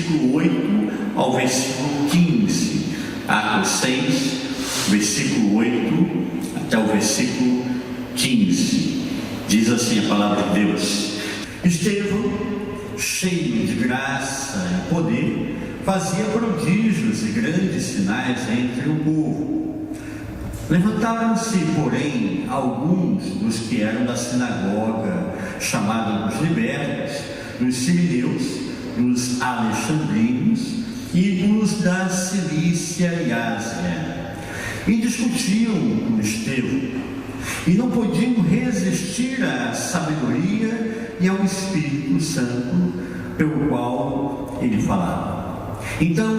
versículo 8 ao versículo 15. Atos 6, versículo 8 até o versículo 15. Diz assim a palavra de Deus: Estevão, cheio de graça e poder, fazia prodígios e grandes sinais entre o povo. Levantaram-se, porém, alguns dos que eram da sinagoga, chamada dos libertos, dos sirineus, dos alexandrinos e dos da Cilícia e Ásia, e discutiam com Estevão, e não podiam resistir à sabedoria e ao Espírito Santo pelo qual ele falava. Então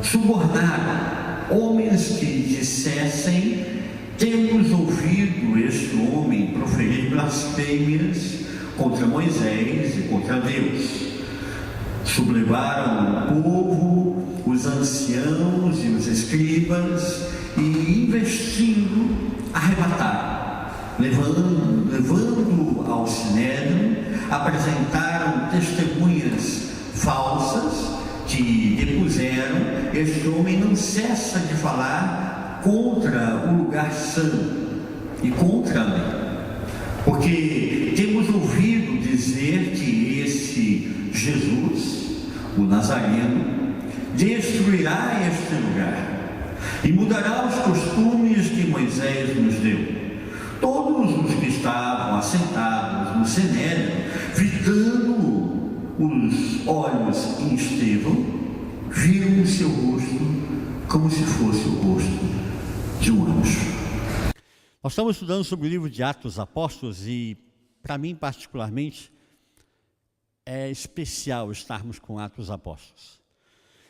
subornaram homens que dissessem: temos ouvido este homem proferir blasfêmias contra Moisés e contra Deus. Sublevaram o povo, os anciãos e os escribas, e investindo, arrebataram, levando ao sinédrio, apresentaram testemunhas falsas que depuseram: este homem não cessa de falar contra o lugar santo e contra a lei, porque temos ouvido dizer que esse Jesus, o Nazareno, destruirá este lugar e mudará os costumes que Moisés nos deu. Todos os que estavam assentados no sinédrio, fitando os olhos em Estevão, viram o seu rosto como se fosse o rosto de um anjo. Nós estamos estudando sobre o livro de Atos dos Apóstolos e, para mim particularmente, é especial estarmos com Atos dos Apóstolos.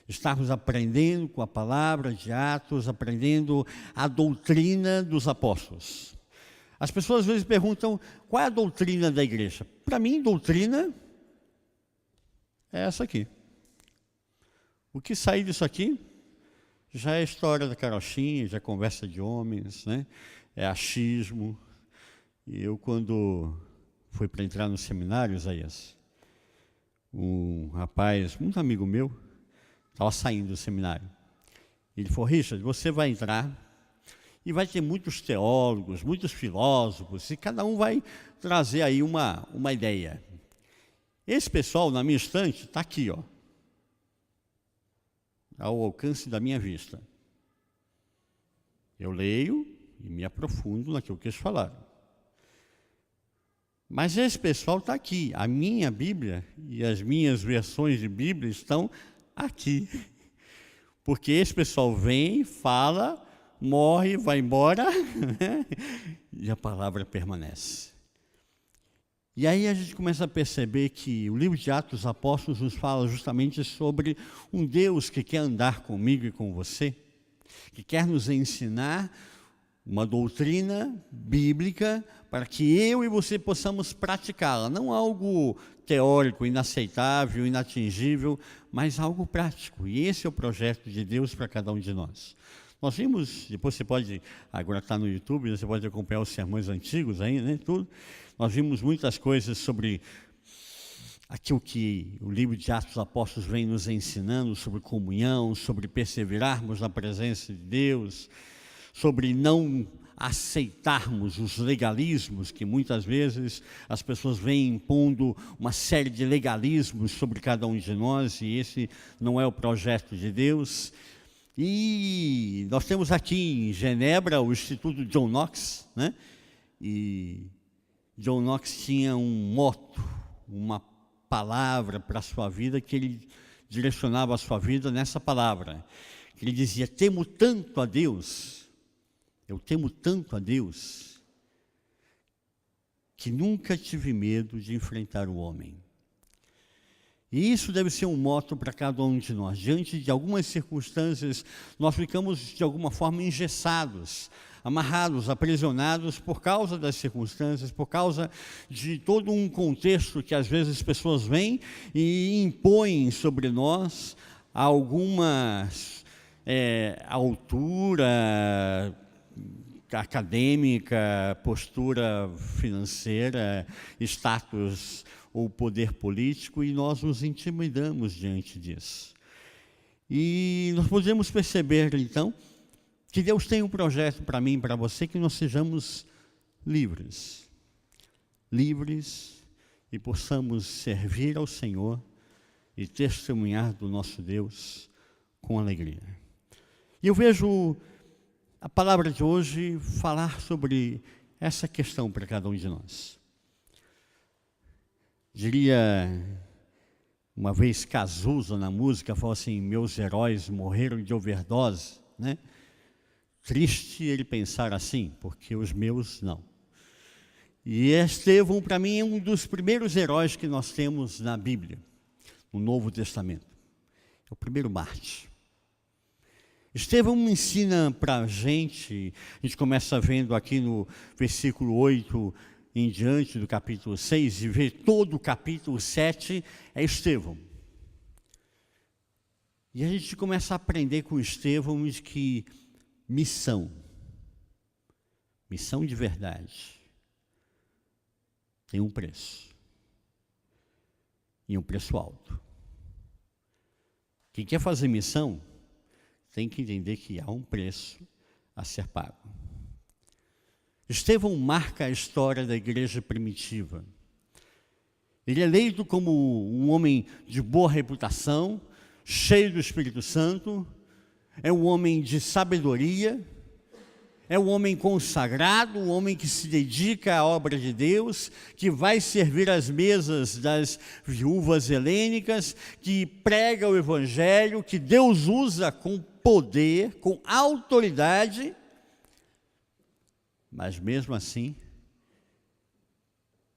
Estarmos aprendendo com a palavra de Atos, aprendendo a doutrina dos apóstolos. As pessoas às vezes perguntam: qual é a doutrina da igreja? Para mim, doutrina é essa aqui. O que sair disso aqui já é história da carochinha, já é conversa de homens, né? É achismo. E eu, quando fui para entrar no seminário, Isaías, um rapaz, muito amigo meu, estava saindo do seminário. Ele falou: Richard, você vai entrar e vai ter muitos teólogos, muitos filósofos, e cada um vai trazer aí uma ideia. Esse pessoal, na minha estante, está aqui, ó, ao alcance da minha vista. Eu leio e me aprofundo naquilo que eles falaram. Mas esse pessoal está aqui. A minha Bíblia e as minhas versões de Bíblia estão aqui. Porque esse pessoal vem, fala, morre, vai embora, e a palavra permanece. E aí a gente começa a perceber que o livro de Atos dos Apóstolos nos fala justamente sobre um Deus que quer andar comigo e com você, que quer nos ensinar uma doutrina bíblica para que eu e você possamos praticá-la. Não algo teórico, inaceitável, inatingível, mas algo prático. E esse é o projeto de Deus para cada um de nós. Nós vimos, depois você pode, agora está no YouTube, você pode acompanhar os sermões antigos aí, né, tudo. Nós vimos muitas coisas sobre aquilo que o livro de Atos dos Apóstolos vem nos ensinando, sobre comunhão, sobre perseverarmos na presença de Deus, sobre não aceitarmos os legalismos, que muitas vezes as pessoas vêm impondo uma série de legalismos sobre cada um de nós, e esse não é o projeto de Deus. E nós temos aqui em Genebra o Instituto John Knox, né? E John Knox tinha um motto, uma palavra para a sua vida, que ele direcionava a sua vida nessa palavra. Ele dizia: temo tanto a Deus, eu temo tanto a Deus, que nunca tive medo de enfrentar o homem. E isso deve ser um motto para cada um de nós. Diante de algumas circunstâncias, nós ficamos de alguma forma engessados, amarrados, aprisionados por causa das circunstâncias, por causa de todo um contexto que às vezes as pessoas vêm e impõem sobre nós alguma altura, acadêmica, postura financeira, status ou poder político, e nós nos intimidamos diante disso. E nós podemos perceber, então, que Deus tem um projeto para mim e para você, que nós sejamos livres. Livres e possamos servir ao Senhor e testemunhar do nosso Deus com alegria. E eu vejo a palavra de hoje falar sobre essa questão para cada um de nós. Diria, uma vez Cazuza na música, falou assim: meus heróis morreram de overdose, né? Triste ele pensar assim, porque os meus não. E Estevão, para mim, é um dos primeiros heróis que nós temos na Bíblia, no Novo Testamento. É o primeiro mártir. Estevão ensina para a gente começa vendo aqui no versículo 8 em diante do capítulo 6, e vê todo o capítulo 7, é Estevão. E a gente começa a aprender com Estevão de que missão de verdade, tem um preço, e um preço alto. Quem quer fazer missão tem que entender que há um preço a ser pago. Estevão marca a história da igreja primitiva. Ele é eleito como um homem de boa reputação, cheio do Espírito Santo, é um homem de sabedoria, é um homem consagrado, um homem que se dedica à obra de Deus, que vai servir às mesas das viúvas helênicas, que prega o Evangelho, que Deus usa com poder, com autoridade, mas mesmo assim,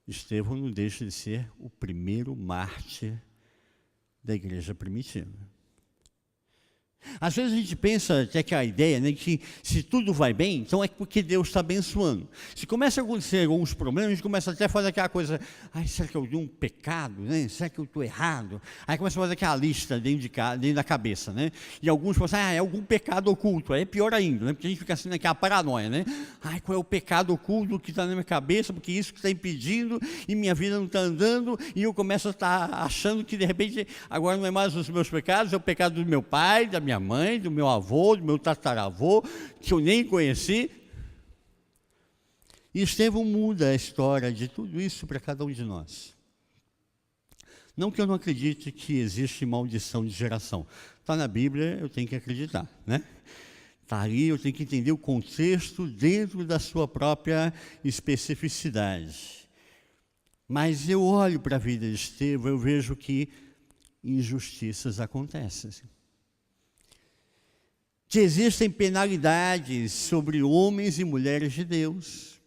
Estevão não deixa de ser o primeiro mártir da igreja primitiva. Às vezes a gente pensa até que a ideia, né, que se tudo vai bem, então é porque Deus está abençoando. Se começa a acontecer alguns problemas, a gente começa até a fazer aquela coisa: ai, será que eu dei um pecado, né? Será que eu estou errado? Aí começa a fazer aquela lista dentro da cabeça, né? E alguns falam assim: é algum pecado oculto. Aí é pior ainda, né? Porque a gente fica assim naquela paranoia, né? Ai, qual é o pecado oculto que está na minha cabeça, porque isso que está impedindo, e minha vida não está andando, e eu começo a estar achando que de repente agora não é mais os meus pecados, é o pecado do meu pai, da minha mãe, do meu avô, do meu tataravô, que eu nem conheci. E Estevão muda a história de tudo isso para cada um de nós. Não que eu não acredite que existe maldição de geração. Está na Bíblia, eu tenho que acreditar, né? Está ali, eu tenho que entender o contexto dentro da sua própria especificidade. Mas eu olho para a vida de Estevão, eu vejo que injustiças acontecem. Que existem penalidades sobre homens e mulheres de Deus,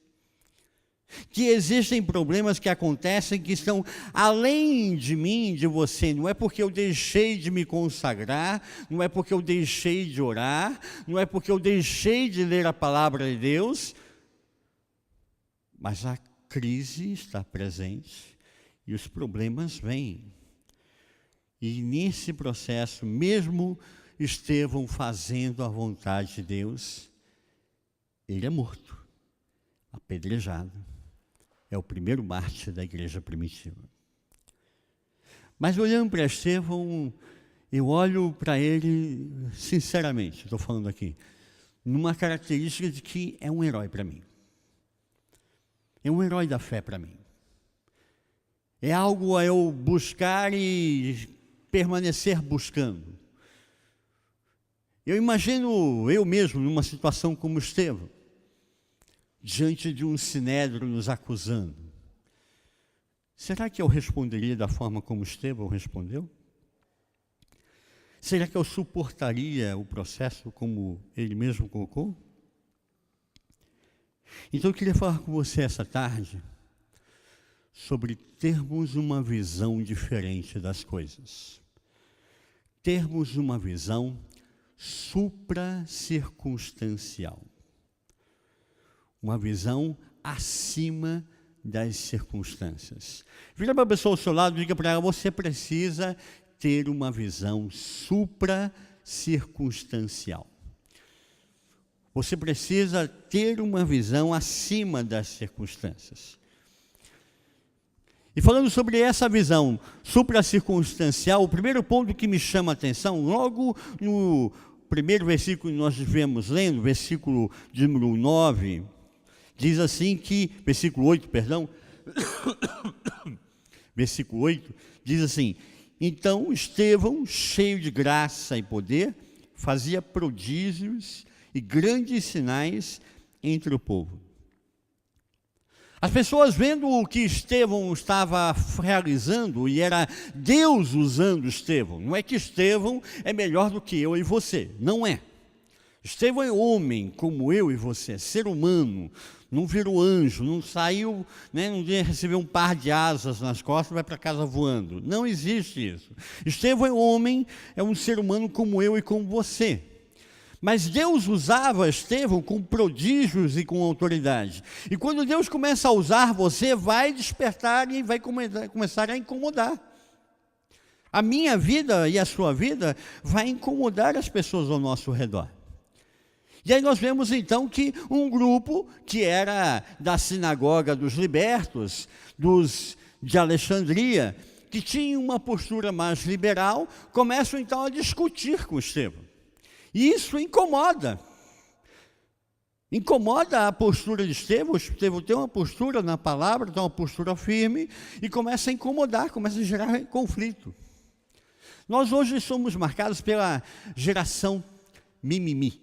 que existem problemas que acontecem que estão além de mim, de você. Não é porque eu deixei de me consagrar, não é porque eu deixei de orar, não é porque eu deixei de ler a palavra de Deus, mas a crise está presente e os problemas vêm. E nesse processo, mesmo Estevão fazendo a vontade de Deus, ele é morto, apedrejado. É o primeiro mártir da igreja primitiva. Mas olhando para Estevão, eu olho para ele, sinceramente, estou falando aqui, numa característica de que é um herói para mim. É um herói da fé para mim. É algo a eu buscar e permanecer buscando. Eu imagino eu mesmo numa situação como Estevão, diante de um sinédrio nos acusando. Será que eu responderia da forma como Estevão respondeu? Será que eu suportaria o processo como ele mesmo colocou? Então eu queria falar com você essa tarde sobre termos uma visão diferente das coisas. Termos uma visão supracircunstancial. Uma visão acima das circunstâncias. Vira para a pessoa ao seu lado e diga para ela: você precisa ter uma visão supracircunstancial. Você precisa ter uma visão acima das circunstâncias. E falando sobre essa visão supracircunstancial, o primeiro ponto que me chama a atenção, logo no primeiro versículo que nós estivemos lendo, versículo de número 9, diz assim que, versículo 8, perdão, versículo 8, diz assim: então Estevão, cheio de graça e poder, fazia prodígios e grandes sinais entre o povo. As pessoas vendo o que Estevão estava realizando, e era Deus usando Estevão. Não é que Estevão é melhor do que eu e você, não é. Estevão é homem como eu e você, ser humano, não virou anjo, não saiu, não recebeu um par de asas nas costas e vai para casa voando. Não existe isso. Estevão é homem, é um ser humano como eu e como você. Mas Deus usava Estevão com prodígios e com autoridade. E quando Deus começa a usar você, vai despertar e vai começar a incomodar. A minha vida e a sua vida vai incomodar as pessoas ao nosso redor. E aí nós vemos então que um grupo que era da sinagoga dos libertos, de Alexandria, que tinha uma postura mais liberal, começam então a discutir com Estevão. E isso incomoda. Incomoda a postura de Estevão. Estevão tem uma postura na palavra, tem uma postura firme, e começa a incomodar, começa a gerar conflito. Nós hoje somos marcados pela geração mimimi.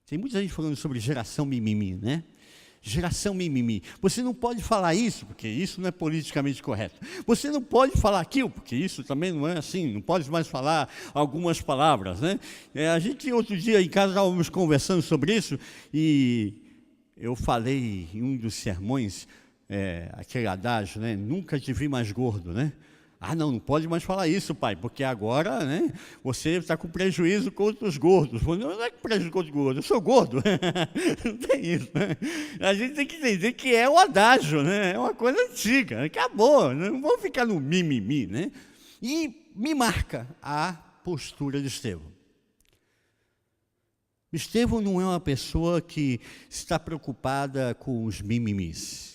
Tem muita gente falando sobre geração mimimi, né? Geração mimimi. Você não pode falar isso, porque isso não é politicamente correto. Você não pode falar aquilo, porque isso também não é assim. Não pode mais falar algumas palavras, né? A gente, outro dia, em casa, estávamos conversando sobre isso, e eu falei em um dos sermões, aquele adágio, né? Nunca te vi mais gordo, né? Ah, não pode mais falar isso, pai, porque agora, você está com prejuízo contra os gordos. Não é prejuízo contra os gordos, eu sou gordo. Não tem isso, né? A gente tem que entender que é o adágio, né? É uma coisa antiga, acabou, não vamos ficar no mimimi, né? E me marca a postura de Estevão. Estevão não é uma pessoa que está preocupada com os mimimis.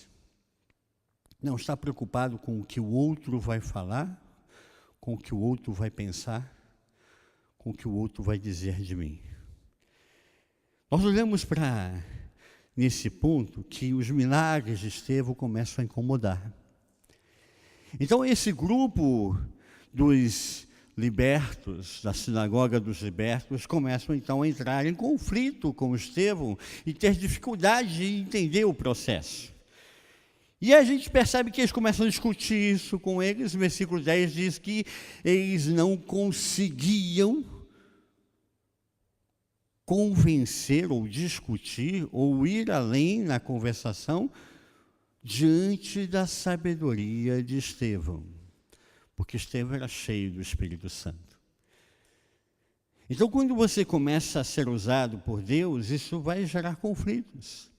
Não está preocupado com o que o outro vai falar, com o que o outro vai pensar, com o que o outro vai dizer de mim. Nós olhamos para, nesse ponto, que os milagres de Estevão começam a incomodar. Então, esse grupo dos libertos, da sinagoga dos libertos, começam então a entrar em conflito com Estevão e ter dificuldade de entender o processo. E a gente percebe que eles começam a discutir isso com eles. O versículo 10 diz que eles não conseguiam convencer ou discutir ou ir além na conversação diante da sabedoria de Estevão, porque Estevão era cheio do Espírito Santo. Então, quando você começa a ser usado por Deus, isso vai gerar conflitos.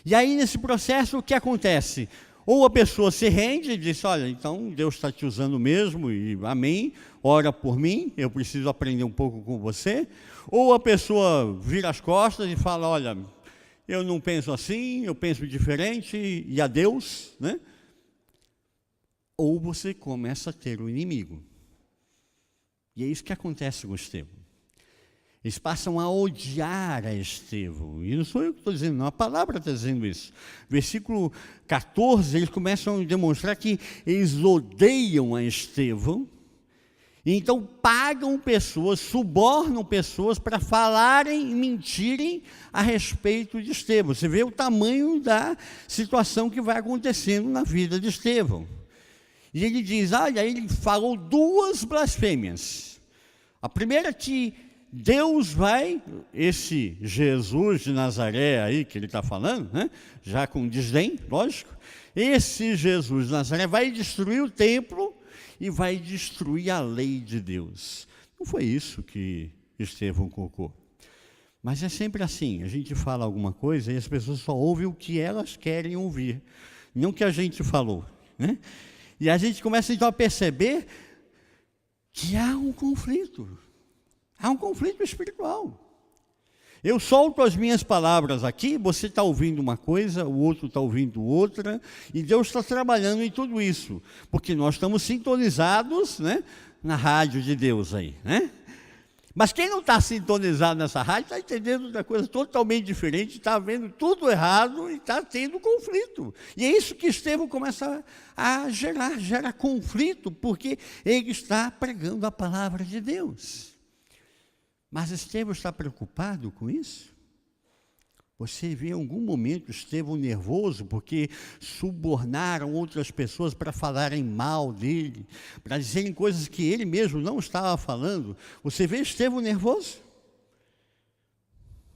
E aí, nesse processo, o que acontece? Ou a pessoa se rende e diz: olha, então Deus está te usando mesmo, e amém, ora por mim, eu preciso aprender um pouco com você. Ou a pessoa vira as costas e fala: olha, eu não penso assim, eu penso diferente, e adeus, né? Ou você começa a ter um inimigo. E é isso que acontece com Estevão. Eles passam a odiar a Estevão. E não sou eu que estou dizendo, não. A palavra está dizendo isso. Versículo 14, eles começam a demonstrar que eles odeiam a Estevão. E então pagam pessoas, subornam pessoas para falarem e mentirem a respeito de Estevão. Você vê o tamanho da situação que vai acontecendo na vida de Estevão. E ele diz, olha, ele falou 2 blasfêmias. A primeira que Deus vai, esse Jesus de Nazaré aí que ele está falando, né? Já com desdém, lógico, esse Jesus de Nazaré vai destruir o templo e vai destruir a lei de Deus. Não foi isso que Estevão colocou. Mas é sempre assim, a gente fala alguma coisa e as pessoas só ouvem o que elas querem ouvir, não o que a gente falou, né? E a gente começa então a perceber que há um conflito. Há um conflito espiritual. Eu solto as minhas palavras aqui, você está ouvindo uma coisa, o outro está ouvindo outra, e Deus está trabalhando em tudo isso, porque nós estamos sintonizados, né, na rádio de Deus aí, né? Mas quem não está sintonizado nessa rádio está entendendo outra coisa totalmente diferente, está vendo tudo errado e está tendo conflito. E é isso que Estevão começa a gera conflito, porque ele está pregando a palavra de Deus. Mas Estevão está preocupado com isso? Você vê em algum momento Estevão nervoso porque subornaram outras pessoas para falarem mal dele, para dizerem coisas que ele mesmo não estava falando. Você vê Estevão nervoso?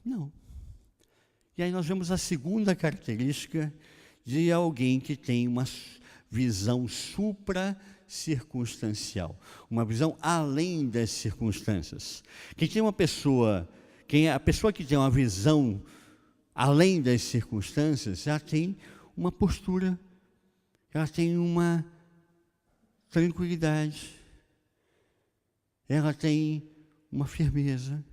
Não. E aí nós vemos a segunda característica de alguém que tem uma visão supracircunstancial, uma visão além das circunstâncias. A pessoa que tem uma visão além das circunstâncias, ela tem uma postura, ela tem uma tranquilidade, ela tem uma firmeza,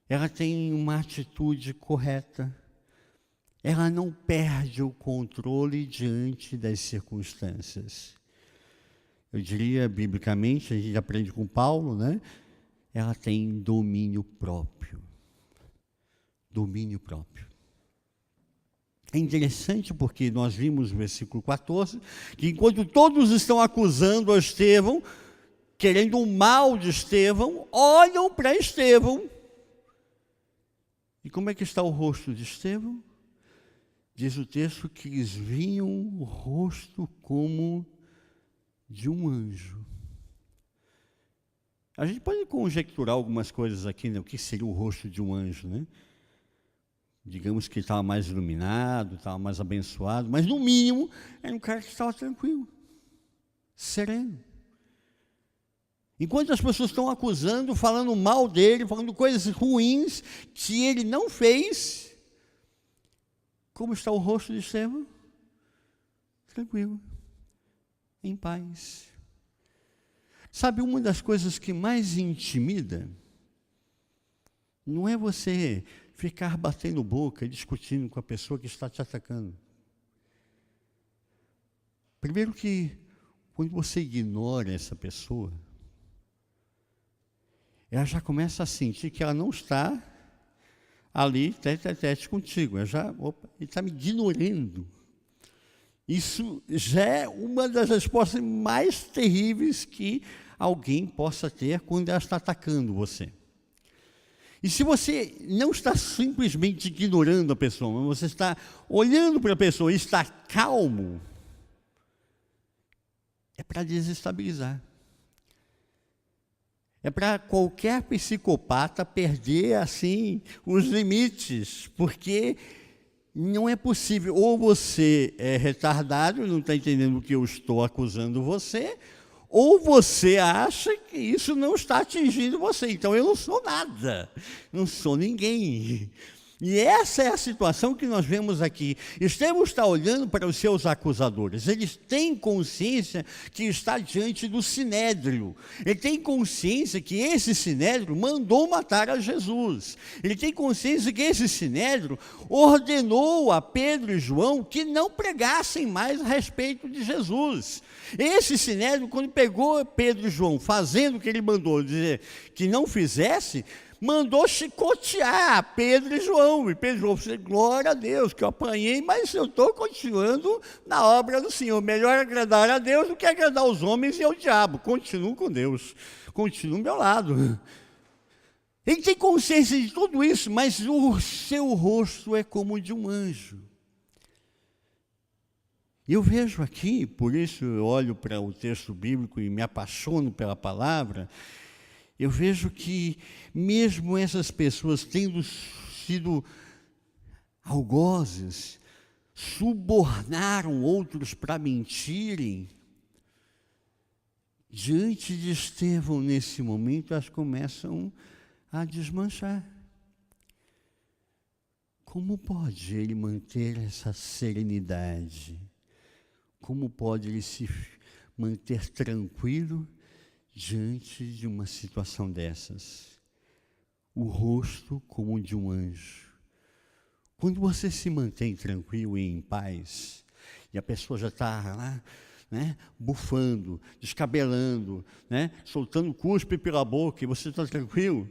ela tem uma atitude correta, ela não perde o controle diante das circunstâncias. Eu diria, biblicamente, a gente aprende com Paulo, né? Ela tem domínio próprio. Domínio próprio. É interessante porque nós vimos no versículo 14, que enquanto todos estão acusando a Estevão, querendo o mal de Estevão, olham para Estevão. E como é que está o rosto de Estevão? Diz o texto que eles viam o rosto como de um anjo. A gente pode conjecturar algumas coisas aqui, né? O que seria o rosto de um anjo, né? Digamos que ele estava mais iluminado, estava mais abençoado, mas no mínimo era um cara que estava tranquilo, sereno. Enquanto as pessoas estão acusando, falando mal dele, falando coisas ruins que ele não fez, como está o rosto de Estevão? Tranquilo, em paz. Sabe, uma das coisas que mais intimida não é você ficar batendo boca e discutindo com a pessoa que está te atacando. Primeiro que, quando você ignora essa pessoa, ela já começa a sentir que ela não está ali, tete a tete contigo. Ela já, ele está me ignorando. Isso já é uma das respostas mais terríveis que alguém possa ter quando ela está atacando você. E se você não está simplesmente ignorando a pessoa, mas você está olhando para a pessoa e está calmo, é para desestabilizar. É para qualquer psicopata perder, assim, os limites, porque não é possível. Ou você é retardado, não está entendendo o que eu estou acusando você, ou você acha que isso não está atingindo você. Então eu não sou nada, não sou ninguém. E essa é a situação que nós vemos aqui. Estevão está olhando para os seus acusadores. Eles têm consciência que está diante do Sinédrio. Ele tem consciência que esse Sinédrio mandou matar a Jesus. Ele tem consciência que esse Sinédrio ordenou a Pedro e João que não pregassem mais a respeito de Jesus. Esse Sinédrio, quando pegou Pedro e João fazendo o que ele mandou dizer que não fizesse, mandou chicotear Pedro e João. E Pedro e João disse, glória a Deus, que eu apanhei, mas eu estou continuando na obra do Senhor. Melhor agradar a Deus do que agradar os homens e ao diabo. Continuo com Deus, continuo ao meu lado. Ele tem consciência de tudo isso, mas o seu rosto é como o de um anjo. Eu vejo aqui, por isso eu olho para o texto bíblico e me apaixono pela palavra. Eu vejo que mesmo essas pessoas tendo sido algozes, subornaram outros para mentirem, diante de Estevão nesse momento elas começam a desmanchar. Como pode ele manter essa serenidade? Como pode ele se manter tranquilo diante de uma situação dessas? o rosto como de um anjo. Quando você se mantém tranquilo e em paz, e a pessoa já está lá, né, bufando, descabelando, né, soltando cuspe pela boca, e você está tranquilo,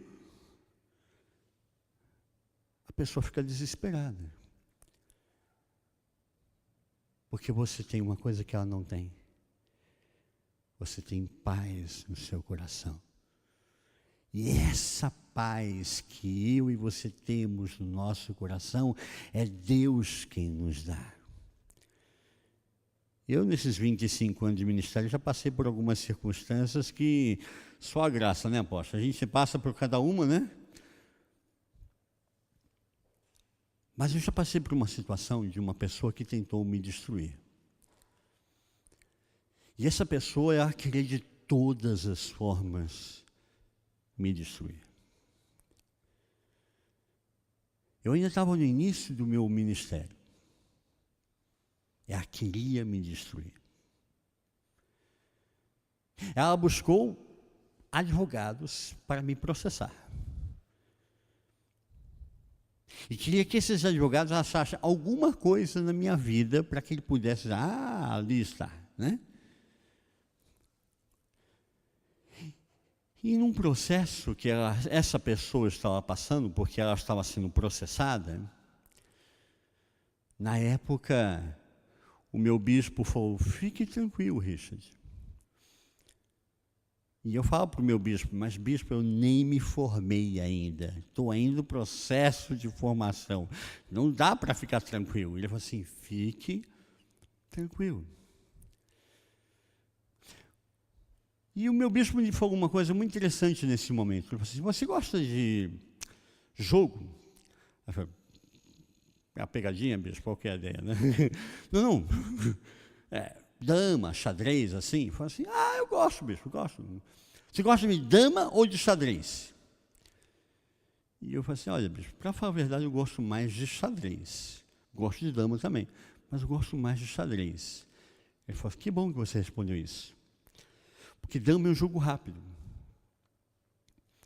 a pessoa fica desesperada. Porque você tem uma coisa que ela não tem. Você tem paz no seu coração. E essa paz que eu e você temos no nosso coração, é Deus quem nos dá. Eu, nesses 25 anos de ministério, já passei por algumas circunstâncias que só a graça, né, apóstolo? A gente passa por cada uma, né? Mas eu já passei por uma situação de uma pessoa que tentou me destruir. E essa pessoa, ela queria de todas as formas me destruir. Eu ainda estava no início do meu ministério. Ela queria me destruir. Ela buscou advogados para me processar. E queria que esses advogados achassem alguma coisa na minha vida para que ele pudesse dizer, ali está, né? E num processo que essa pessoa estava passando, porque ela estava sendo processada, na época, o meu bispo falou, fique tranquilo, Richard. E eu falo para o meu bispo, mas bispo, eu nem me formei ainda, estou ainda no processo de formação, não dá para ficar tranquilo. Ele falou assim, fique tranquilo. E o meu bispo me falou uma coisa muito interessante nesse momento. Ele falou assim, você gosta de jogo? Eu falei, é uma pegadinha, bispo, qual que é a ideia, né? Não. Dama, xadrez, assim. Eu falei assim, eu gosto, bispo, eu gosto. Você gosta de dama ou de xadrez? E eu falei assim, olha, bispo, para falar a verdade, eu gosto mais de xadrez. Gosto de dama também, mas eu gosto mais de xadrez. Ele falou, que bom que você respondeu isso. Porque dama é um jogo rápido.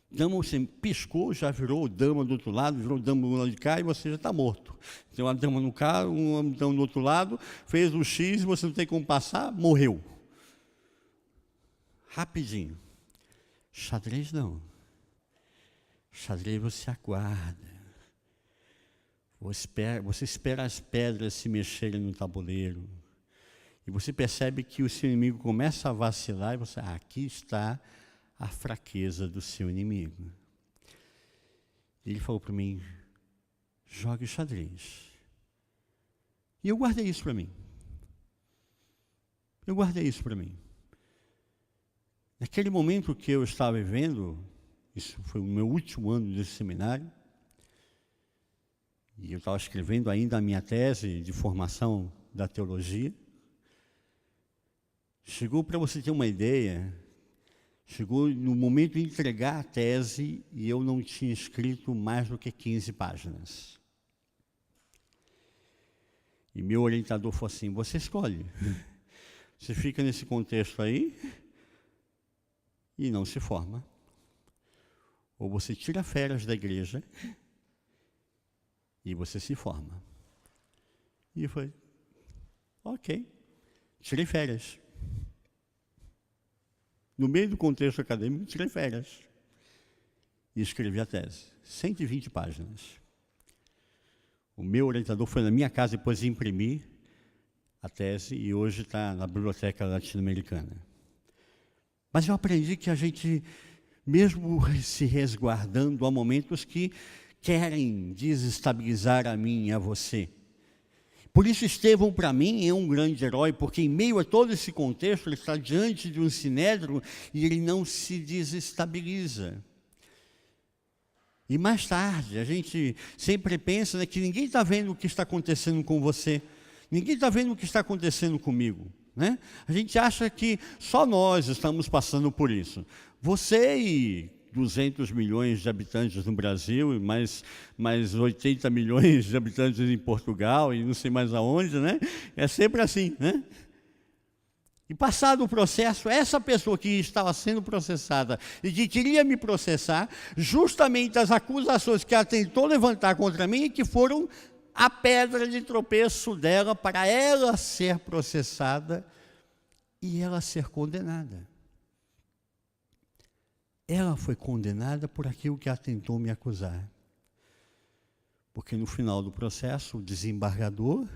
Dama, você piscou, já virou dama do outro lado, virou dama do lado de cá e você já está morto. Tem uma dama no carro, uma dama do outro lado, fez o X, você não tem como passar, morreu. Rapidinho. Xadrez não. Xadrez você aguarda. Você espera as pedras se mexerem no tabuleiro. E você percebe que o seu inimigo começa a vacilar e você, aqui está a fraqueza do seu inimigo. Ele falou para mim, jogue xadrez. E eu guardei isso para mim. Naquele momento que eu estava vivendo, isso foi o meu último ano desse seminário, e eu estava escrevendo ainda a minha tese de formação da teologia. Chegou, para você ter uma ideia, chegou no momento de entregar a tese e eu não tinha escrito mais do que 15 páginas. E meu orientador falou assim, você escolhe. Você fica nesse contexto aí e não se forma. Ou você tira férias da igreja e você se forma. E eu falei, ok, tirei férias. No meio do contexto acadêmico, tirei férias. E escrevi a tese. 120 páginas. O meu orientador foi na minha casa depois de imprimir a tese e hoje está na Biblioteca Latino-Americana. Mas eu aprendi que a gente, mesmo se resguardando, há momentos que querem desestabilizar a mim e a você. Por isso, Estevão, para mim, é um grande herói, porque em meio a todo esse contexto, ele está diante de um sinédrio e ele não se desestabiliza. E mais tarde, a gente sempre pensa, né, que ninguém está vendo o que está acontecendo com você, ninguém está vendo o que está acontecendo comigo, né? A gente acha que só nós estamos passando por isso. Você e 200 milhões de habitantes no Brasil, e mais 80 milhões de habitantes em Portugal, e não sei mais aonde, né? É sempre assim, né? E passado o processo, essa pessoa que estava sendo processada e que queria me processar, justamente as acusações que ela tentou levantar contra mim, que foram a pedra de tropeço dela para ela ser processada e ela ser condenada. Ela foi condenada por aquilo que ela tentou me acusar. Porque no final do processo, o desembargador,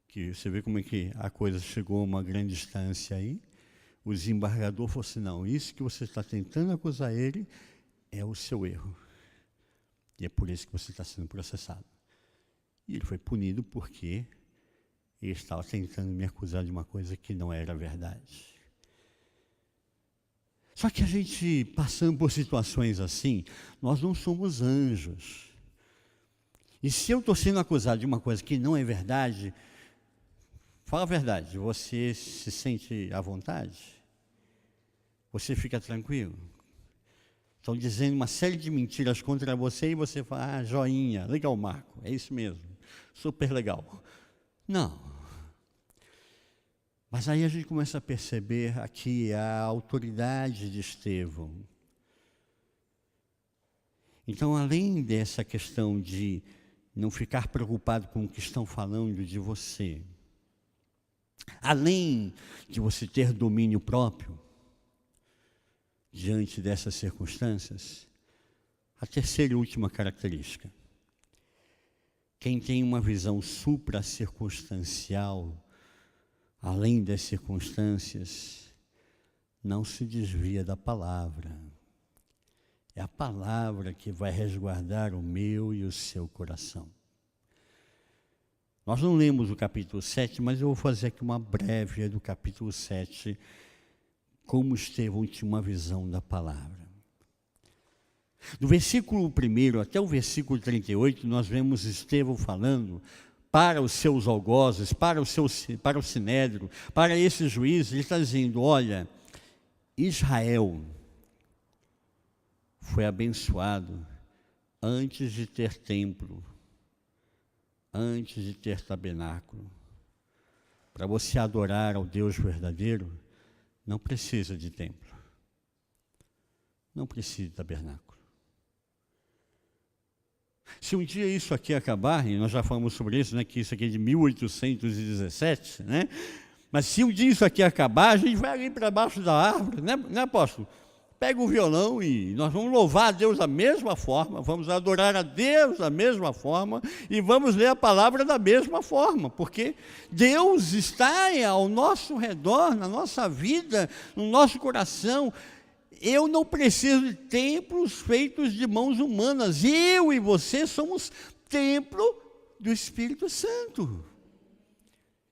que você vê como é que a coisa chegou a uma grande distância aí, o desembargador falou assim, não, isso que você está tentando acusar ele é o seu erro. E é por isso que você está sendo processado. E ele foi punido porque ele estava tentando me acusar de uma coisa que não era verdade. Só que a gente, passando por situações assim, nós não somos anjos. E se eu estou sendo acusado de uma coisa que não é verdade, fala a verdade, você se sente à vontade? Você fica tranquilo? Estão dizendo uma série de mentiras contra você e você fala, joinha, legal, Marco, é isso mesmo, super legal. Não. Mas aí a gente começa a perceber aqui a autoridade de Estevão. Então, além dessa questão de não ficar preocupado com o que estão falando de você, além de você ter domínio próprio diante dessas circunstâncias, a terceira e última característica. Quem tem uma visão supracircunstancial, além das circunstâncias, não se desvia da palavra. É a palavra que vai resguardar o meu e o seu coração. Nós não lemos o capítulo 7, mas eu vou fazer aqui uma breve do capítulo 7, como Estevão tinha uma visão da palavra. Do versículo 1 até o versículo 38, nós vemos Estevão falando para os seus algozes, para o sinédrio, para esses juízes. Ele está dizendo, olha, Israel foi abençoado antes de ter templo, antes de ter tabernáculo. Para você adorar ao Deus verdadeiro, não precisa de templo, não precisa de tabernáculo. Se um dia isso aqui acabar, e nós já falamos sobre isso, né, que isso aqui é de 1817, né? Mas se um dia isso aqui acabar, a gente vai ali para baixo da árvore, né, apóstolo? Pega o violão e nós vamos louvar a Deus da mesma forma, vamos adorar a Deus da mesma forma e vamos ler a palavra da mesma forma, porque Deus está ao nosso redor, na nossa vida, no nosso coração. Eu não preciso de templos feitos de mãos humanas. Eu e você somos templo do Espírito Santo.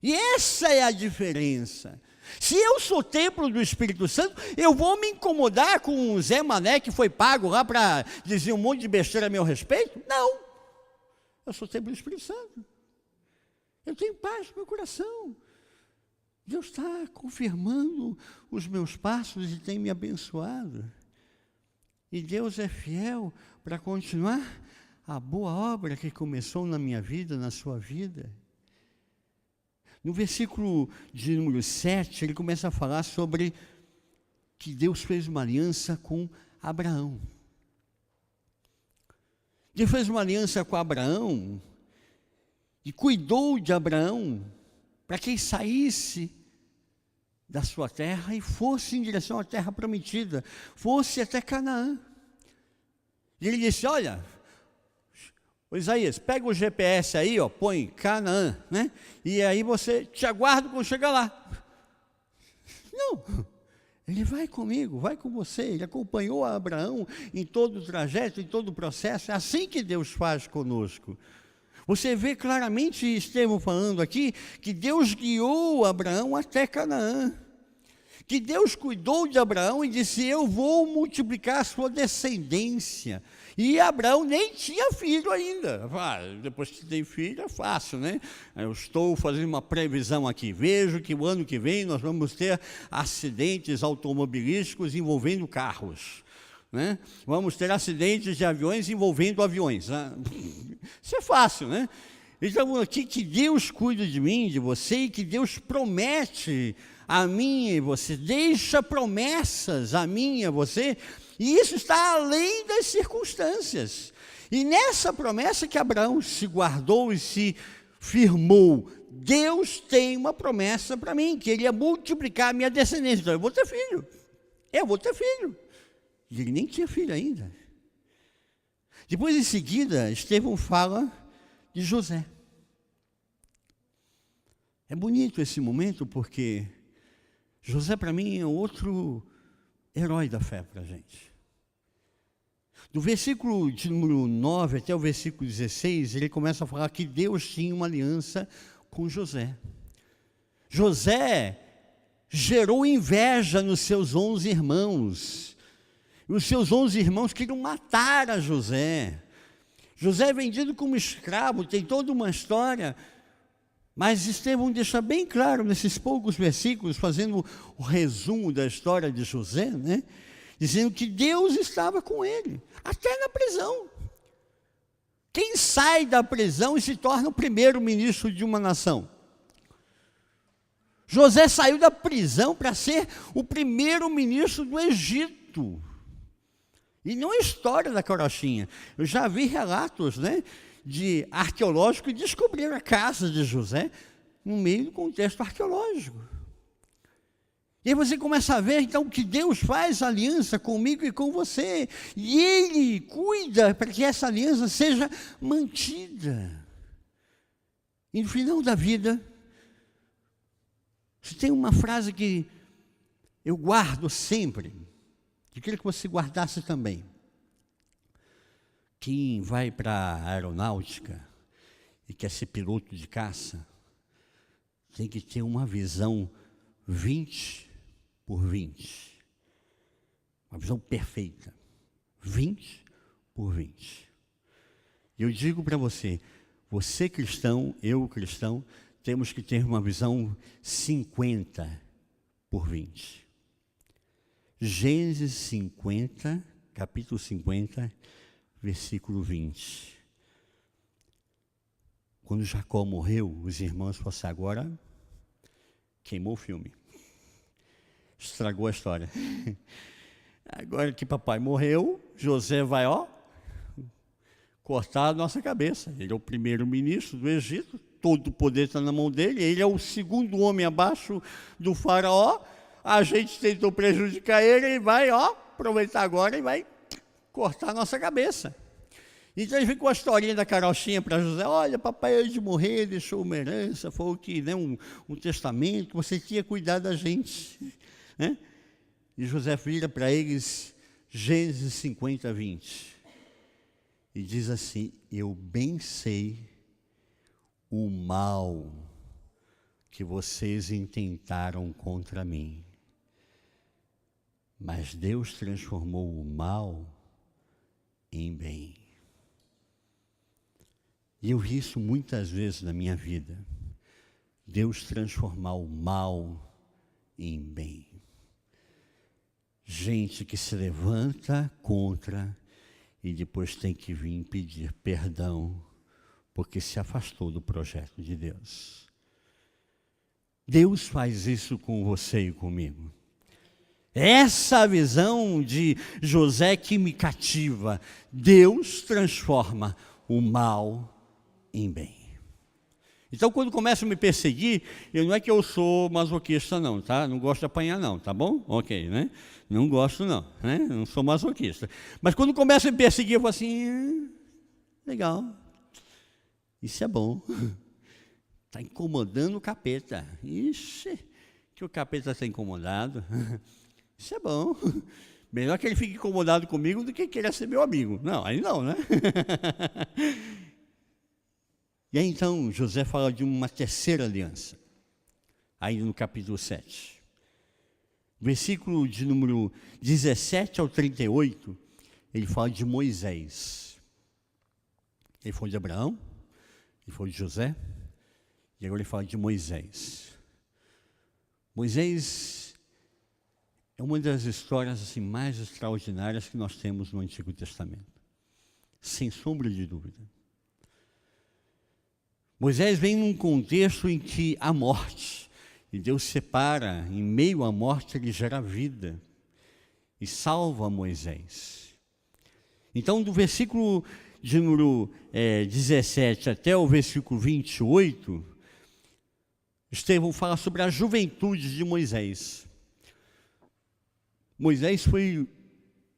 E essa é a diferença. Se eu sou templo do Espírito Santo, eu vou me incomodar com o Zé Mané que foi pago lá para dizer um monte de besteira a meu respeito? Não. Eu sou templo do Espírito Santo. Eu tenho paz no meu coração. Deus está confirmando os meus passos e tem me abençoado. E Deus é fiel para continuar a boa obra que começou na minha vida, na sua vida. No versículo de número 7, ele começa a falar sobre que Deus fez uma aliança com Abraão. Deus fez uma aliança com Abraão e cuidou de Abraão para que ele saísse da sua terra e fosse em direção à terra prometida, fosse até Canaã. E ele disse, olha, Isaías, pega o GPS aí, ó, põe Canaã, né? E aí você te aguarda quando chegar lá. Não, ele vai comigo, vai com você. Ele acompanhou a Abraão em todo o trajeto, em todo o processo. É assim que Deus faz conosco. Você vê claramente Estevão falando aqui que Deus guiou Abraão até Canaã, que Deus cuidou de Abraão e disse, eu vou multiplicar a sua descendência. E Abraão nem tinha filho ainda. Depois que tem filho é fácil, né? Eu estou fazendo uma previsão aqui, vejo que o ano que vem nós vamos ter acidentes automobilísticos envolvendo carros. Né? Vamos ter acidentes de aviões envolvendo aviões. Isso é fácil, né? Ele está falando aqui que Deus cuida de mim, de você, e que Deus promete a mim e você, deixa promessas a mim e a você, e isso está além das circunstâncias. E nessa promessa que Abraão se guardou e se firmou, Deus tem uma promessa para mim, que Ele ia multiplicar a minha descendência. Então, eu vou ter filho. E ele nem tinha filho ainda. Depois, em seguida, Estevão fala de José. É bonito esse momento, porque José, para mim, é outro herói da fé para a gente. Do versículo de número 9 até o versículo 16, ele começa a falar que Deus tinha uma aliança com José. José gerou inveja nos seus 11 irmãos. E os seus 11 irmãos queriam matar a José. José é vendido como escravo, tem toda uma história. Mas Estevão deixa bem claro nesses poucos versículos, fazendo o resumo da história de José, né? Dizendo que Deus estava com ele, até na prisão. Quem sai da prisão e se torna o primeiro-ministro de uma nação? José saiu da prisão para ser o primeiro-ministro do Egito. E não é história da carochinha. Eu já vi relatos, né, de arqueológicos que descobriram a casa de José no meio do contexto arqueológico. E aí você começa a ver, então, que Deus faz aliança comigo e com você. E Ele cuida para que essa aliança seja mantida. E no final da vida, se tem uma frase que eu guardo sempre, eu queria que você guardasse também. Quem vai para a aeronáutica e quer ser piloto de caça, tem que ter uma visão 20 por 20. Uma visão perfeita. 20 por 20. E eu digo para você, você cristão, eu cristão, temos que ter uma visão 50 por 20. Gênesis 50, capítulo 50, versículo 20. Quando Jacó morreu, os irmãos falaram assim, agora queimou o filme. Estragou a história. Agora que papai morreu, José vai, cortar a nossa cabeça. Ele é o primeiro-ministro do Egito, todo o poder está na mão dele, ele é o segundo homem abaixo do faraó, a gente tentou prejudicar ele, ele vai, aproveitar agora e vai cortar a nossa cabeça. Então ele vem com a historinha da carochinha para José, olha, papai antes de morrer deixou uma herança, falou que, né, um testamento, você tinha que cuidar da gente. Né? E José vira para eles, Gênesis 50, 20, e diz assim, eu bem sei o mal que vocês intentaram contra mim, mas Deus transformou o mal em bem. E eu vi isso muitas vezes na minha vida, Deus transformar o mal em bem. Gente que se levanta contra e depois tem que vir pedir perdão porque se afastou do projeto de Deus. Deus faz isso com você e comigo. Essa visão de José que me cativa. Deus transforma o mal em bem. Então, quando começam a me perseguir, não é que eu sou masoquista não, tá? Não gosto de apanhar não, tá bom? Ok, né? Não gosto não, né? Não sou masoquista. Mas quando começam a me perseguir, eu falo assim, legal, isso é bom. Está incomodando o capeta. Ixi, que o capeta está incomodado. Isso é bom. Melhor que ele fique incomodado comigo do que querer ser meu amigo. Não, aí não, né? E aí então José fala de uma terceira aliança, ainda no capítulo 7. Versículo de número 17 ao 38, ele fala de Moisés. Ele falou de Abraão, ele falou de José, e agora ele fala de Moisés. Moisés é uma das histórias assim, mais extraordinárias que nós temos no Antigo Testamento, sem sombra de dúvida. Moisés vem num contexto em que há morte, e Deus separa, em meio à morte ele gera vida, e salva Moisés. Então, do versículo de número 17 até o versículo 28, Estevão fala sobre a juventude de Moisés. Moisés foi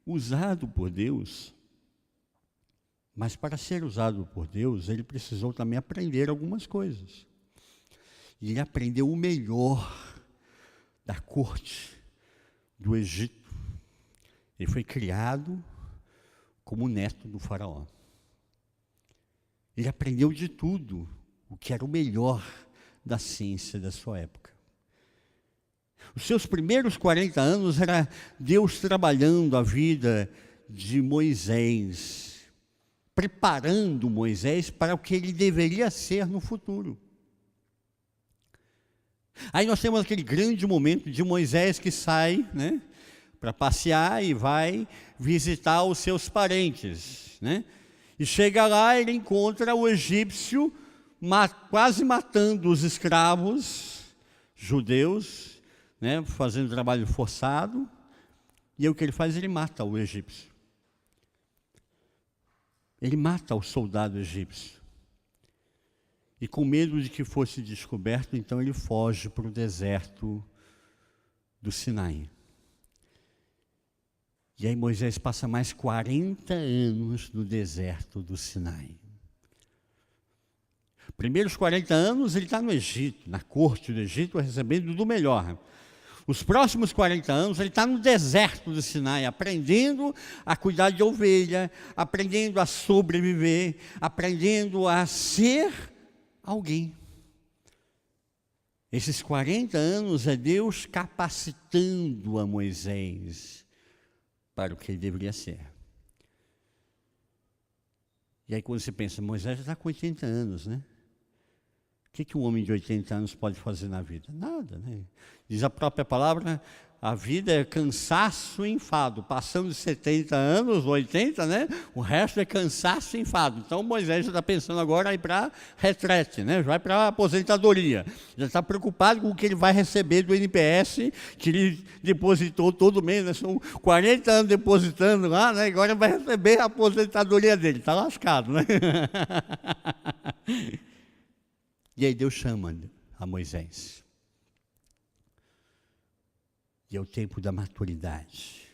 usado por Deus, mas para ser usado por Deus, ele precisou também aprender algumas coisas. E ele aprendeu o melhor da corte do Egito. Ele foi criado como neto do faraó. Ele aprendeu de tudo, o que era o melhor da ciência da sua época. Os seus primeiros 40 anos era Deus trabalhando a vida de Moisés, preparando Moisés para o que ele deveria ser no futuro. Aí nós temos aquele grande momento de Moisés que sai, né, para passear e vai visitar os seus parentes, né? E chega lá, ele encontra o egípcio quase matando os escravos judeus, né, fazendo trabalho forçado. E aí o que ele faz? Ele mata o egípcio. Ele mata o soldado egípcio. E com medo de que fosse descoberto, então ele foge para o deserto do Sinai. E aí Moisés passa mais 40 anos no deserto do Sinai. Primeiros 40 anos ele está no Egito, na corte do Egito, recebendo do melhor. Os próximos 40 anos ele está no deserto do Sinai, aprendendo a cuidar de ovelha, aprendendo a sobreviver, aprendendo a ser alguém. Esses 40 anos é Deus capacitando a Moisés para o que ele deveria ser. E aí quando você pensa, Moisés já está com 80 anos, né? O que um homem de 80 anos pode fazer na vida? Nada, né? Diz a própria palavra, a vida é cansaço e enfado. Passando de 70 anos, 80, né? O resto é cansaço e enfado. Então Moisés já está pensando agora em ir para retrete, né? Vai para a aposentadoria. Já está preocupado com o que ele vai receber do NPS, que ele depositou todo mês, né? São 40 anos depositando lá, né? Agora vai receber a aposentadoria dele. Está lascado, né? E aí Deus chama a Moisés. E é o tempo da maturidade.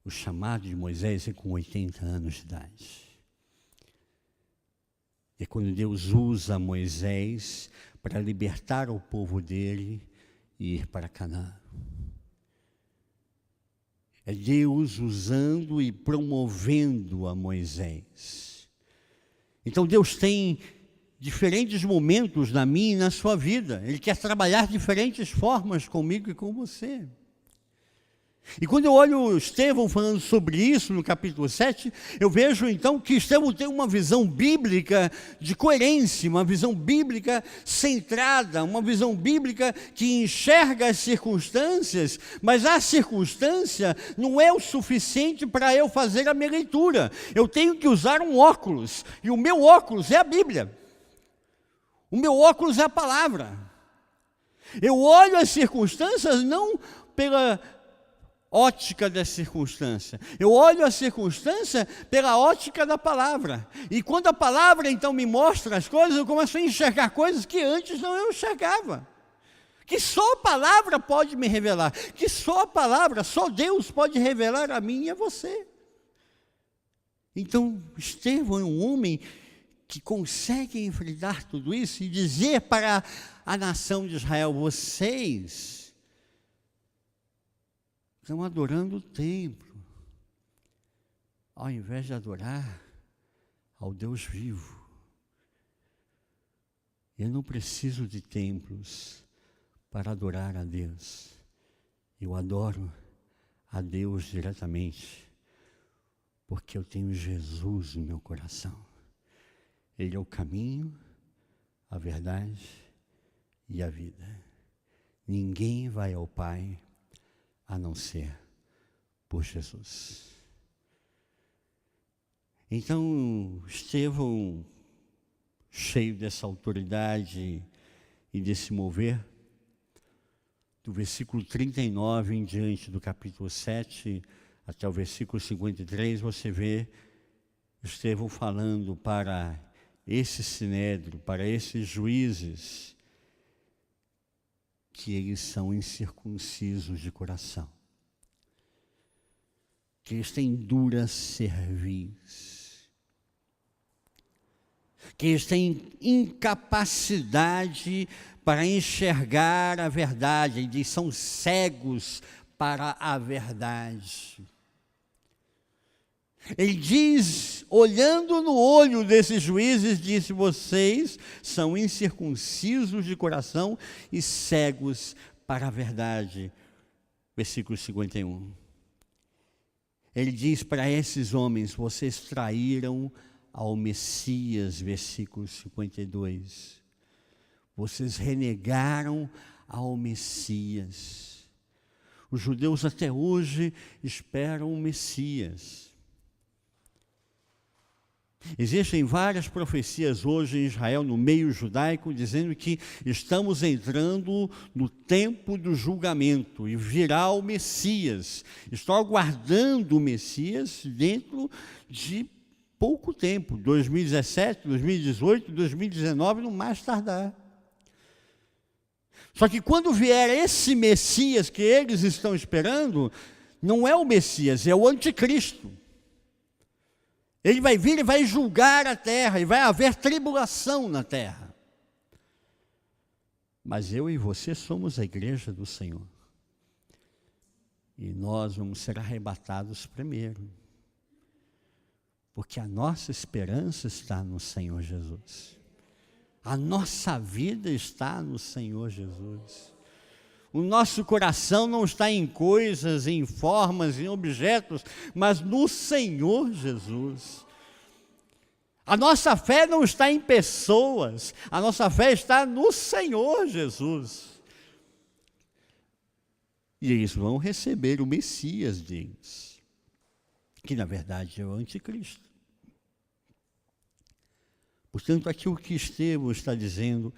O chamado de Moisés é com 80 anos de idade. E é quando Deus usa Moisés para libertar o povo dele e ir para Canaã. É Deus usando e promovendo a Moisés. Então Deus tem diferentes momentos na minha e na sua vida. Ele quer trabalhar diferentes formas comigo e com você. E quando eu olho Estevão falando sobre isso no capítulo 7, eu vejo então que Estevão tem uma visão bíblica de coerência, uma visão bíblica centrada, uma visão bíblica que enxerga as circunstâncias, mas a circunstância não é o suficiente para eu fazer a minha leitura. Eu tenho que usar um óculos, e o meu óculos é a Bíblia. O meu óculos é a palavra. Eu olho as circunstâncias não pela ótica da circunstância. Eu olho a circunstância pela ótica da palavra. E quando a palavra então me mostra as coisas, eu começo a enxergar coisas que antes não eu enxergava. Que só a palavra pode me revelar. Que só a palavra, só Deus pode revelar a mim e a você. Então, Estevão é um homem que consegue enfrentar tudo isso e dizer para a nação de Israel: vocês estão adorando o templo, ao invés de adorar ao Deus vivo. Eu não preciso de templos para adorar a Deus. Eu adoro a Deus diretamente, porque eu tenho Jesus no meu coração. Ele é o caminho, a verdade e a vida. Ninguém vai ao Pai a não ser por Jesus. Então, Estevão cheio dessa autoridade e desse mover, do versículo 39 em diante do capítulo 7 até o versículo 53, você vê Estevão falando para esse sinédrio, para esses juízes, que eles são incircuncisos de coração, que eles têm dura cerviz, que eles têm incapacidade para enxergar a verdade, eles são cegos para a verdade. Ele diz, olhando no olho desses juízes, disse: vocês são incircuncisos de coração e cegos para a verdade. Versículo 51. Ele diz para esses homens: vocês traíram ao Messias. Versículo 52. Vocês renegaram ao Messias. Os judeus até hoje esperam o Messias. Existem várias profecias hoje em Israel, no meio judaico, dizendo que estamos entrando no tempo do julgamento e virá o Messias. Estou aguardando o Messias dentro de pouco tempo, 2017, 2018, 2019, no mais tardar. Só que quando vier esse Messias que eles estão esperando, não é o Messias, é o anticristo. Ele vai vir e vai julgar a terra, e vai haver tribulação na terra. Mas eu e você somos a igreja do Senhor. E nós vamos ser arrebatados primeiro. Porque a nossa esperança está no Senhor Jesus. A nossa vida está no Senhor Jesus. O nosso coração não está em coisas, em formas, em objetos, mas no Senhor Jesus. A nossa fé não está em pessoas, a nossa fé está no Senhor Jesus. E eles vão receber o Messias deles, que na verdade é o anticristo. Portanto, aquilo que Estevão está dizendo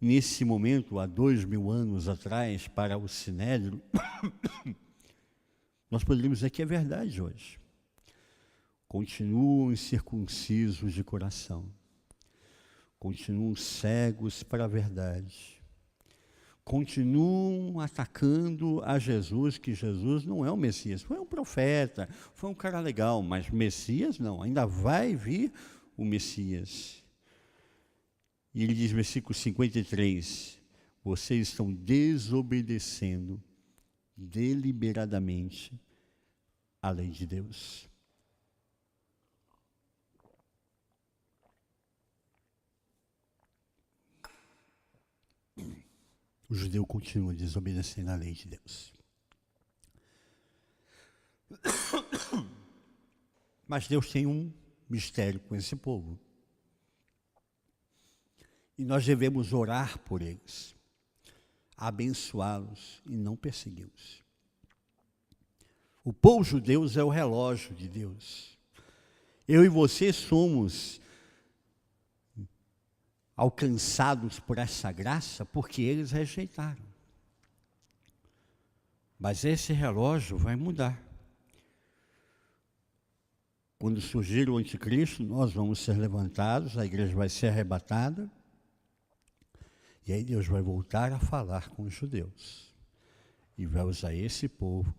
nesse momento, há 2000 anos atrás, para o Sinédrio, nós poderíamos dizer que é verdade hoje. Continuam incircuncisos de coração, continuam cegos para a verdade, continuam atacando a Jesus, que Jesus não é o Messias, foi um profeta, foi um cara legal, mas Messias não, ainda vai vir o Messias. E ele diz, versículo 53, vocês estão desobedecendo deliberadamente a lei de Deus. O judeu continua desobedecendo a lei de Deus. Mas Deus tem um mistério com esse povo. E nós devemos orar por eles, abençoá-los e não persegui-los. O povo judeu é o relógio de Deus. Eu e você somos alcançados por essa graça porque eles rejeitaram. Mas esse relógio vai mudar. Quando surgir o anticristo, nós vamos ser levantados, a igreja vai ser arrebatada, e aí Deus vai voltar a falar com os judeus. E vai usar esse povo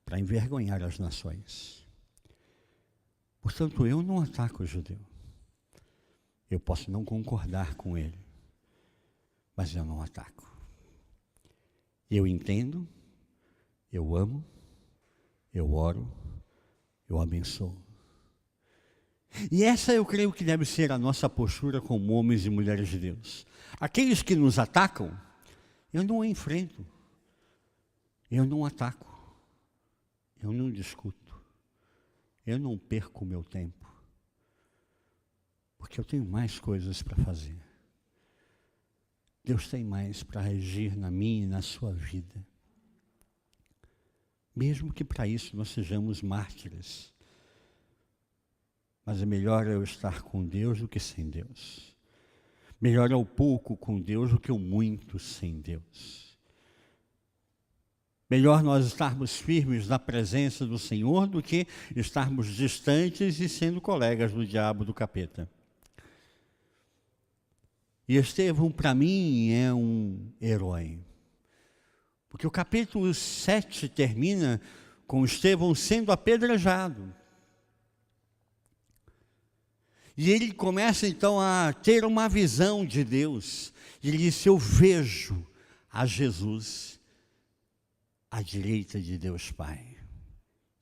para envergonhar as nações. Portanto, eu não ataco o judeu. Eu posso não concordar com ele, mas eu não ataco. Eu entendo, eu amo, eu oro, eu abençoo. E essa eu creio que deve ser a nossa postura como homens e mulheres de Deus. Aqueles que nos atacam, eu não enfrento, eu não ataco, eu não discuto, eu não perco o meu tempo, porque eu tenho mais coisas para fazer. Deus tem mais para agir na minha e na sua vida. Mesmo que para isso nós sejamos mártires. Mas é melhor eu estar com Deus do que sem Deus. Melhor é o pouco com Deus do que o muito sem Deus. Melhor nós estarmos firmes na presença do Senhor do que estarmos distantes e sendo colegas do diabo, do capeta. E Estevão, para mim, é um herói. Porque o capítulo 7 termina com Estevão sendo apedrejado. E ele começa então a ter uma visão de Deus. Ele disse: eu vejo a Jesus à direita de Deus Pai.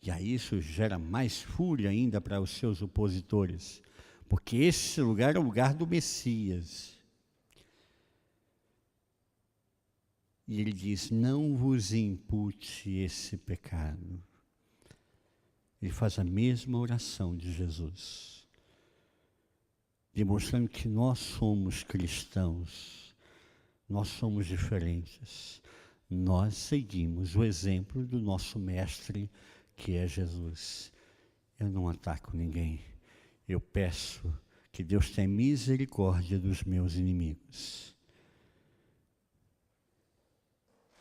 E aí isso gera mais fúria ainda para os seus opositores, porque esse lugar é o lugar do Messias. E ele diz: não vos impute esse pecado. Ele faz a mesma oração de Jesus, demonstrando que nós somos cristãos, nós somos diferentes. Nós seguimos o exemplo do nosso mestre, que é Jesus. Eu não ataco ninguém. Eu peço que Deus tenha misericórdia dos meus inimigos.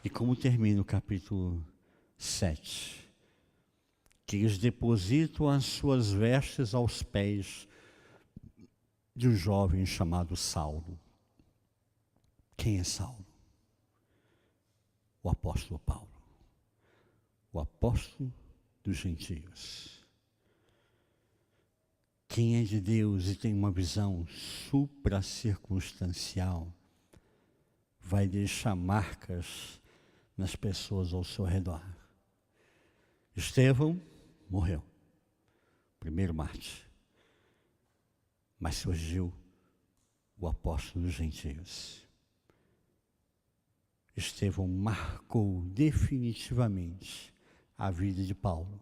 E como termina o capítulo 7? Que eles depositam as suas vestes aos pés de um jovem chamado Saulo. Quem é Saulo? O apóstolo Paulo. O apóstolo dos gentios. Quem é de Deus e tem uma visão supracircunstancial vai deixar marcas nas pessoas ao seu redor. Estevão morreu, primeiro mártir. Mas surgiu o apóstolo dos gentios. Estevão marcou definitivamente a vida de Paulo.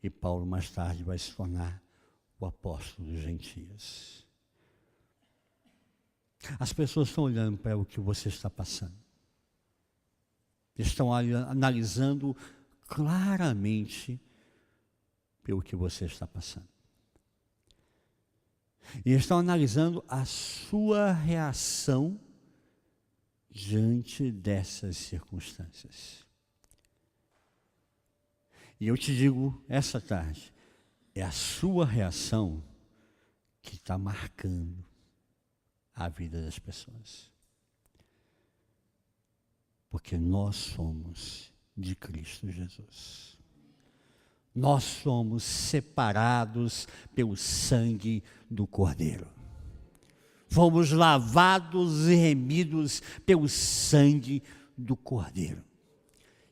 E Paulo mais tarde vai se tornar o apóstolo dos gentios. As pessoas estão olhando para o que você está passando. Estão analisando claramente pelo que você está passando. E estão analisando a sua reação diante dessas circunstâncias. E eu te digo essa tarde, é a sua reação que está marcando a vida das pessoas. Porque nós somos de Cristo Jesus. Nós somos separados pelo sangue do Cordeiro. Fomos lavados e remidos pelo sangue do Cordeiro.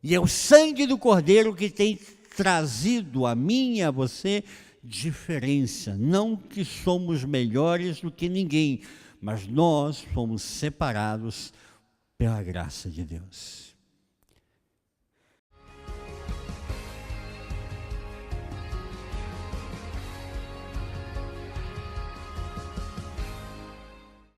E é o sangue do Cordeiro que tem trazido a mim e a você diferença. Não que somos melhores do que ninguém, mas nós fomos separados pela graça de Deus.